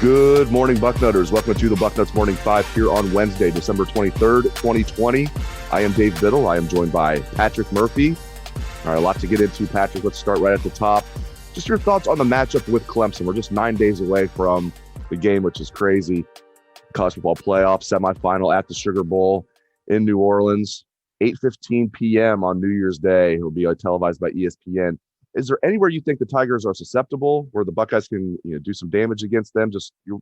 Good morning, Bucknutters. Welcome to the Bucknuts Morning 5 here on Wednesday, December 23rd, 2020. I am Dave Biddle. I am joined by Patrick Murphy. All right, a lot to get into, Patrick. Let's start right at the top. Just your thoughts on the matchup with Clemson. We're just 9 days away from the game, which is crazy. College football playoff semifinal at the Sugar Bowl in New Orleans, 8:15 p.m. on New Year's Day. It will be televised by ESPN. Is there anywhere you think the Tigers are susceptible, where the Buckeyes can do some damage against them?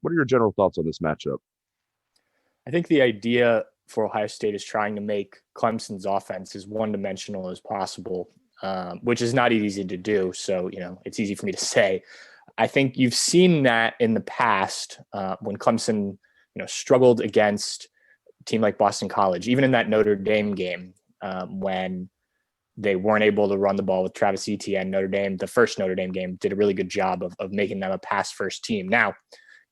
What are your general thoughts on this matchup? I think the idea for Ohio State is trying to make Clemson's offense as one-dimensional as possible, which is not easy to do. So, it's easy for me to say. I think you've seen that in the past when Clemson, struggled against a team like Boston College, even in that Notre Dame game when they weren't able to run the ball with Travis Etienne. Notre Dame, the first Notre Dame game, did a really good job of making them a pass-first team. Now,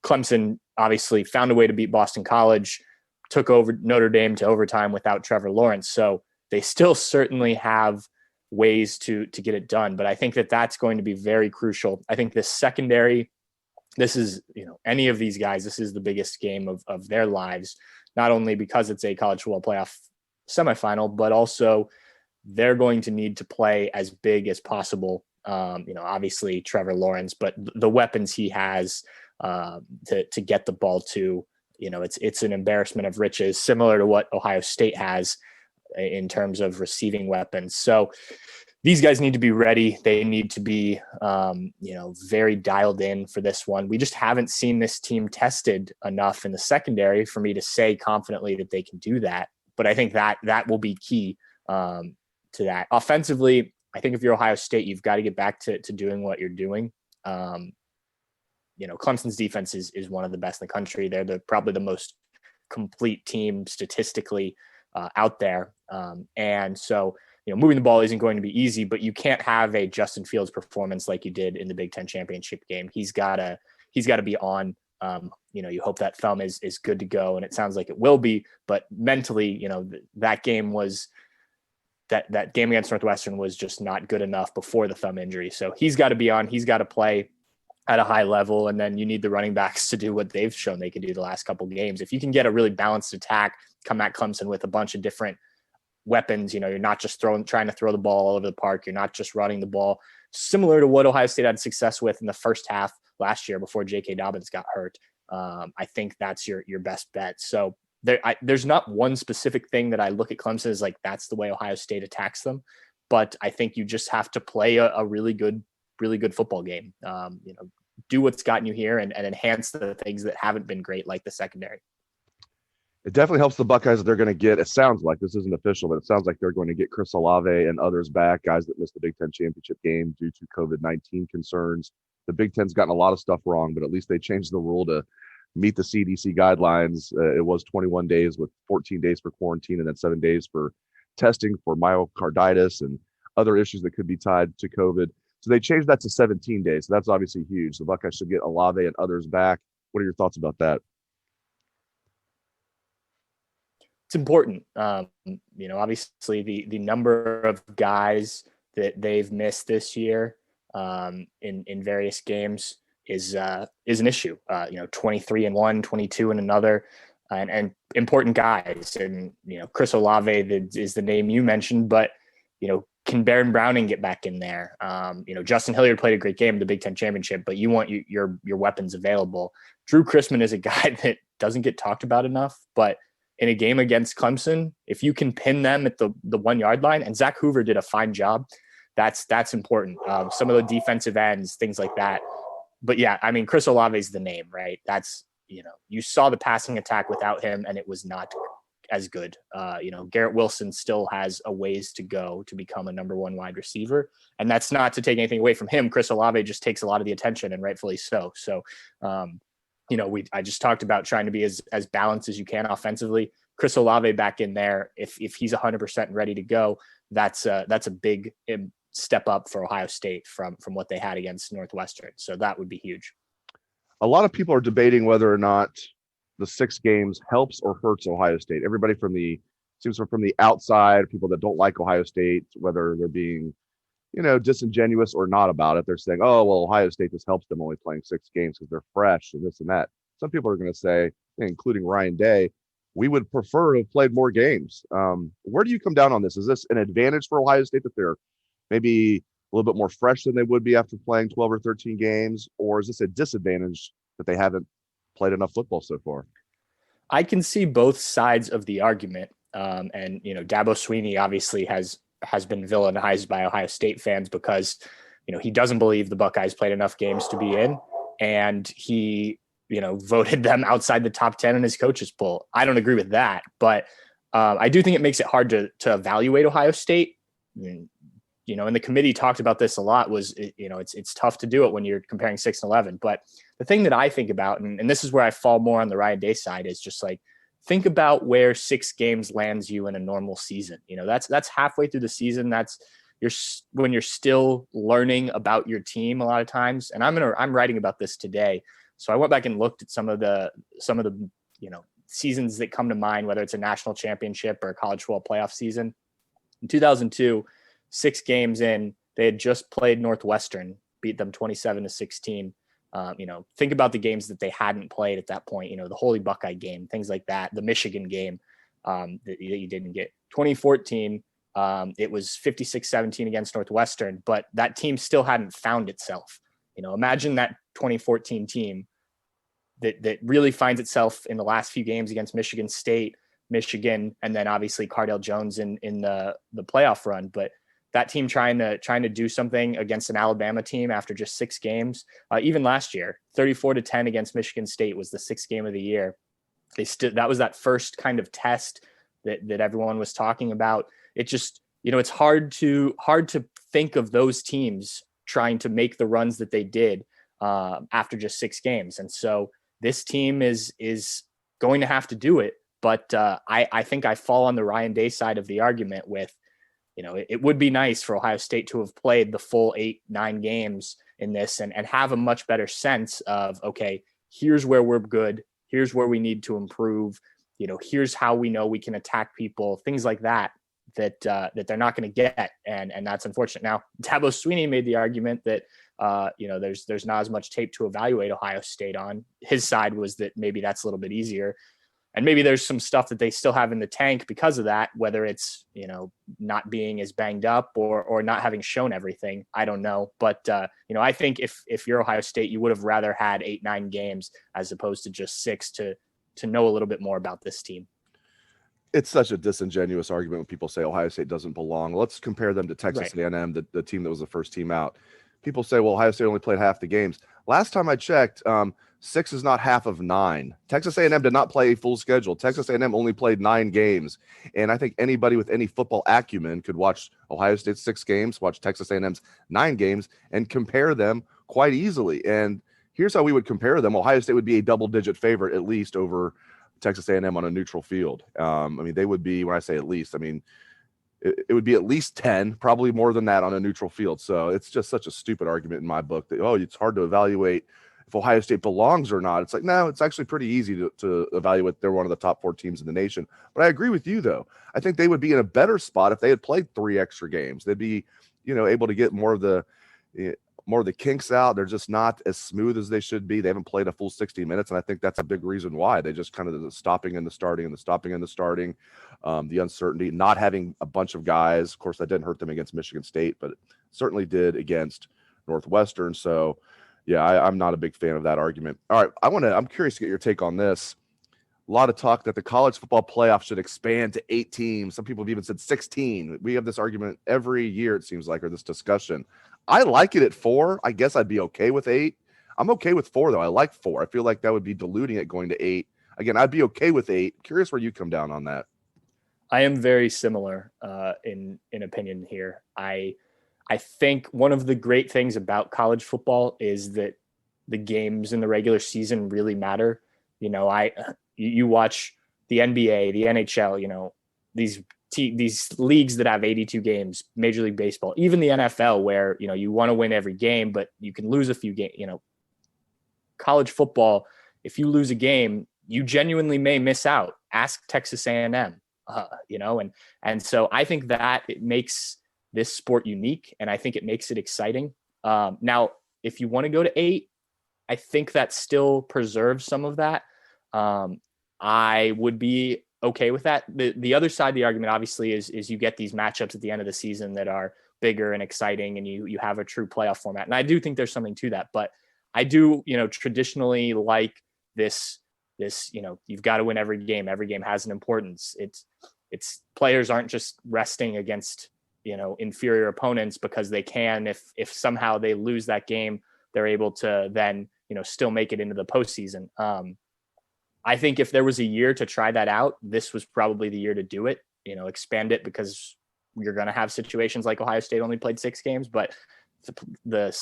Clemson obviously found a way to beat Boston College, took over Notre Dame to overtime without Trevor Lawrence. So they still certainly have ways to get it done. But I think that's going to be very crucial. I think the secondary, this is, any of these guys, this is the biggest game of their lives, not only because it's a college football playoff semifinal, but also they're going to need to play as big as possible. Obviously Trevor Lawrence, but the weapons he has to get the ball to, it's an embarrassment of riches, similar to what Ohio State has in terms of receiving weapons. So these guys need to be ready. They need to be, very dialed in for this one. We just haven't seen this team tested enough in the secondary for me to say confidently that they can do that. But I think that will be key to that. Offensively, I think if you're Ohio State, you've got to get back to doing what you're doing. Clemson's defense is one of the best in the country. They're probably the most complete team statistically out there. And so, moving the ball isn't going to be easy, but you can't have a Justin Fields performance like you did in the Big Ten championship game. He's got to be on. You hope that thumb is good to go, and it sounds like it will be. But mentally, that game was that game against Northwestern was just not good enough before the thumb injury. So he's got to be on. He's got to play at a high level, and then you need the running backs to do what they've shown they can do the last couple of games. If you can get a really balanced attack, come at Clemson with a bunch of different weapons, you're not just trying to throw the ball all over the park. You're not just running the ball, similar to what Ohio State had success with in the first half last year before J.K. Dobbins got hurt. I think that's your best bet. So there's not one specific thing that I look at Clemson as like, that's the way Ohio State attacks them. But I think you just have to play a really good football game. Do what's gotten you here and enhance the things that haven't been great, like the secondary. It definitely helps the Buckeyes that they're going to get, it sounds like, this isn't official, but it sounds like they're going to get Chris Olave and others back, guys that missed the Big Ten championship game due to COVID-19 concerns. The Big Ten's gotten a lot of stuff wrong, but at least they changed the rule to meet the CDC guidelines. It was 21 days with 14 days for quarantine and then 7 days for testing for myocarditis and other issues that could be tied to COVID. So they changed that to 17 days. So that's obviously huge. The Buckeyes should get Olave and others back. What are your thoughts about that? It's important. Obviously the number of guys that they've missed this year in various games is an issue. 23 in one, 22 in another, and important guys. And Chris Olave is the name you mentioned, but can Baron Browning get back in there? Justin Hilliard played a great game in the Big Ten championship, but you want your weapons available. Drew Chrisman is a guy that doesn't get talked about enough, but in a game against Clemson, if you can pin them at the 1 yard line, and Zach Hoover did a fine job, that's important. Some of the defensive ends, things like that. But yeah, I mean, Chris Olave is the name, right? That's, you saw the passing attack without him and it was not as good. Garrett Wilson still has a ways to go to become a number one wide receiver. And that's not to take anything away from him. Chris Olave just takes a lot of the attention, and rightfully so. So, I just talked about trying to be as balanced as you can offensively. Chris Olave back in there, if he's 100% ready to go, that's a big step up for Ohio State from what they had against Northwestern. So that would be huge. A lot of people are debating whether or not the 6 games helps or hurts Ohio State. Everybody from the outside, people that don't like Ohio State, whether they're being, disingenuous or not about it, they're saying, oh, well, Ohio State, this helps them only playing 6 games because they're fresh and this and that. some people are going to say, including Ryan Day, we would prefer to have played more games. Where do you come down on this? Is this an advantage for Ohio State that they're maybe a little bit more fresh than they would be after playing 12 or 13 games? Or is this a disadvantage that they haven't played enough football so far? I can see both sides of the argument. And, Dabo Swinney obviously has been villainized by Ohio State fans because, he doesn't believe the Buckeyes played enough games to be in. And he, voted them outside the top 10 in his coaches poll. I don't agree with that, but I do think it makes it hard to evaluate Ohio State. And the committee talked about this a lot was, it's tough to do it when you're comparing 6 and 11. But the thing that I think about, and this is where I fall more on the Ryan Day side, is just like, think about where 6 games lands you in a normal season. That's halfway through the season. When you're still learning about your team a lot of times. And I'm writing about this today. So I went back and looked at some of the seasons that come to mind, whether it's a national championship or a college football playoff season. In 2002, 6 games in, they had just played Northwestern, beat them 27-16. Think about the games that they hadn't played at that point, the Holy Buckeye game, things like that, the Michigan game that you didn't get. 2014, it was 56-17 against Northwestern, but that team still hadn't found itself. Imagine that 2014 team that really finds itself in the last few games against Michigan State, Michigan, and then obviously Cardale Jones in the playoff run. But that team trying to do something against an Alabama team after just 6 games, even last year, 34-10 against Michigan State was the 6th game of the year. That was that first kind of test that everyone was talking about. It just, it's hard to think of those teams trying to make the runs that they did after just 6 games. And so this team is going to have to do it. But I think I fall on the Ryan Day side of the argument with, it would be nice for Ohio State to have played the full 8-9 games in this and have a much better sense of, okay, here's where we're good. Here's where we need to improve. Here's how we know we can attack people, things like that they're not going to get. And that's unfortunate. Now, Dabo Swinney made the argument that, there's not as much tape to evaluate Ohio State on. His side was that maybe that's a little bit easier. And maybe there's some stuff that they still have in the tank because of that, whether it's, not being as banged up or not having shown everything. I don't know. But, I think if you're Ohio State, you would have rather had 8-9 games as opposed to just 6 to know a little bit more about this team. It's such a disingenuous argument when people say Ohio State doesn't belong. Let's compare them to Texas A&M, the team that was the first team out. People say, well, Ohio State only played half the games. Last time I checked, 6 is not half of 9. Texas A&M did not play a full schedule. Texas A&M only played 9 games. And I think anybody with any football acumen could watch Ohio State's 6 games, watch Texas A&M's 9 games, and compare them quite easily. And here's how we would compare them. Ohio State would be a double-digit favorite at least over Texas A&M on a neutral field. They would be, when I say at least, it would be at least 10, probably more than that on a neutral field. So it's just such a stupid argument in my book that, it's hard to evaluate if Ohio State belongs or not. It's like, no, it's actually pretty easy to evaluate. They're one of the top 4 teams in the nation. But I agree with you, though. I think they would be in a better spot if they had played 3 extra games. They'd be, able to get more of the kinks out. They're just not as smooth as they should be. They haven't played a full 60 minutes, and I think that's a big reason why. They just kind of the stopping and the starting and the stopping and the starting, the uncertainty, not having a bunch of guys. Of course, that didn't hurt them against Michigan State, but it certainly did against Northwestern. So, yeah, I'm not a big fan of that argument. All right, I'm curious to get your take on this. A lot of talk that the college football playoff should expand to 8 teams. Some people have even said 16. We have this argument every year, it seems like, or this discussion. I like it at 4. I guess I'd be okay with 8. I'm okay with 4, though. I like 4. I feel like that would be diluting it going to 8. Again, I'd be okay with 8. Curious where you come down on that. I am very similar in opinion here. I think one of the great things about college football is that the games in the regular season really matter. You watch the NBA, the NHL, these leagues that have 82 games, Major League Baseball, even the NFL, where, you want to win every game, but you can lose a few games. College football, if you lose a game, you genuinely may miss out. Ask Texas A&M, and so I think that it makes this sport unique, and I think it makes it exciting. Now, if you want to go to 8, I think that still preserves some of that. I would be okay with that. The other side of the argument, obviously, is you get these matchups at the end of the season that are bigger and exciting, and you have a true playoff format. And I do think there's something to that, but I do, traditionally like this, you've got to win every game. Every game has an importance. It's players aren't just resting against, inferior opponents because they can. If somehow they lose that game, they're able to then, still make it into the postseason. I think if there was a year to try that out, this was probably the year to do it, expand it, because you're going to have situations like Ohio State only played 6 games, but the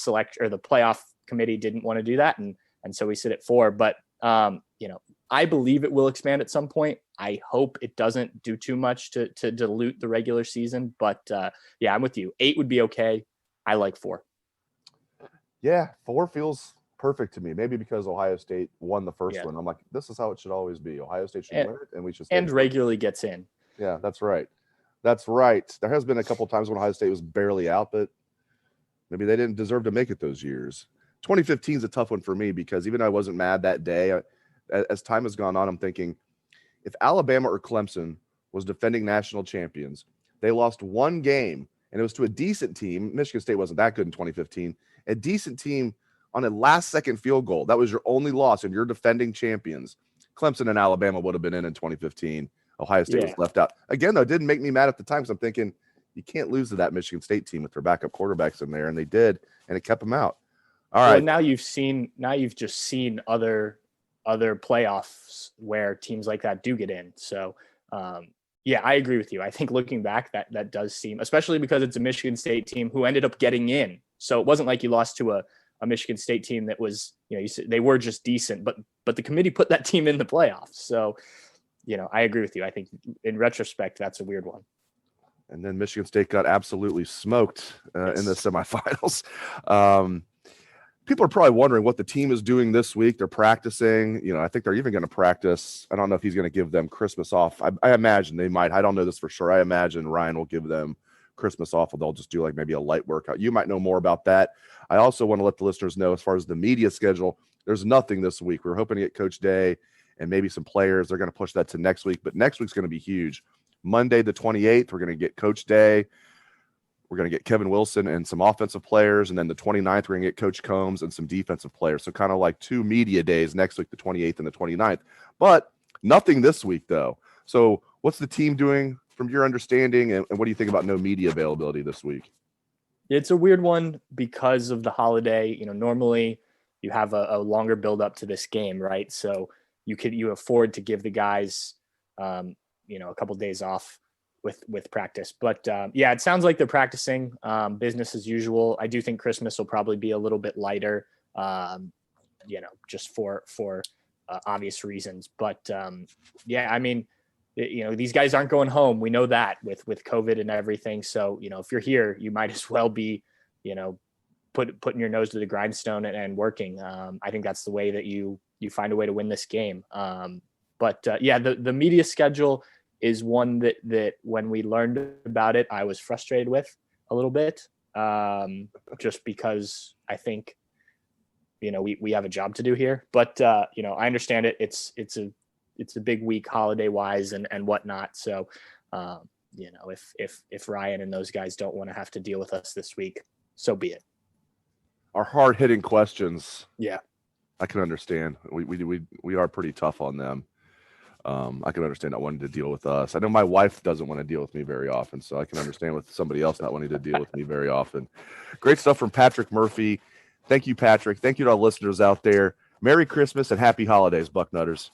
playoff committee didn't want to do that. And so we sit at 4, but I believe it will expand at some point. I hope it doesn't do too much to dilute the regular season, but yeah, I'm with you. 8 would be okay. I like 4. Yeah. 4 feels perfect to me. Maybe because Ohio State won the first one. I'm like, this is how it should always be. Ohio State should win it, and we should. And regularly gets in. Yeah, that's right. That's right. There has been a couple of times when Ohio State was barely out, but maybe they didn't deserve to make it those years. 2015 is a tough one for me because even though I wasn't mad that day, as time has gone on, I'm thinking if Alabama or Clemson was defending national champions, they lost 1 game, and it was to a decent team. Michigan State wasn't that good in 2015. A decent team on a last-second field goal. That was your only loss, and you're defending champions. Clemson and Alabama would have been in 2015. Ohio State was left out. Again, though, it didn't make me mad at the time because I'm thinking you can't lose to that Michigan State team with their backup quarterbacks in there, and they did, and it kept them out. All right. Now you've just seen other playoffs where teams like that do get in. So, yeah, I agree with you. I think looking back, that does seem, especially because it's a Michigan State team who ended up getting in. So it wasn't like you lost to a Michigan State team that was, they were just decent, but the committee put that team in the playoffs. So, I agree with you. I think in retrospect, that's a weird one. And then Michigan State got absolutely smoked in the semifinals. People are probably wondering what the team is doing this week. They're practicing. I think they're even going to practice. I don't know if he's going to give them Christmas off. I imagine they might. I don't know this for sure. I imagine Ryan will give them Christmas off, or they'll just do like maybe a light workout. You might know more about that. I also want to let the listeners know, as far as the media schedule, there's nothing this week. We're hoping to get Coach Day and maybe some players. They're going to push that to next week, but next week's going to be huge. Monday, the 28th, we're going to get Coach Day. We're going to get Kevin Wilson and some offensive players. And then the 29th, we're going to get Coach Combs and some defensive players. So kind of like 2 media days next week, the 28th and the 29th. But nothing this week, though. So what's the team doing from your understanding? And what do you think about no media availability this week? It's a weird one because of the holiday. Normally you have a longer build up to this game, right? So you afford to give the guys, a couple of days off with practice. But yeah, it sounds like they're practicing business as usual. I do think Christmas will probably be a little bit lighter, just for obvious reasons. But yeah, I mean, these guys aren't going home. We know that with COVID and everything. So, if you're here, you might as well be, putting your nose to the grindstone and working. I think that's the way that you find a way to win this game. But yeah, the media schedule is one that when we learned about it, I was frustrated with a little bit, just because I think, we have a job to do here. But I understand it. It's a big week holiday wise and whatnot. So, if Ryan and those guys don't want to have to deal with us this week, so be it. Our hard hitting questions. Yeah, I can understand. We are pretty tough on them. I can understand not wanting to deal with us. I know my wife doesn't want to deal with me very often, so I can understand with somebody else not wanting to deal with me very often. Great stuff from Patrick Murphy. Thank you, Patrick. Thank you to our listeners out there. Merry Christmas and happy holidays, Bucknutters.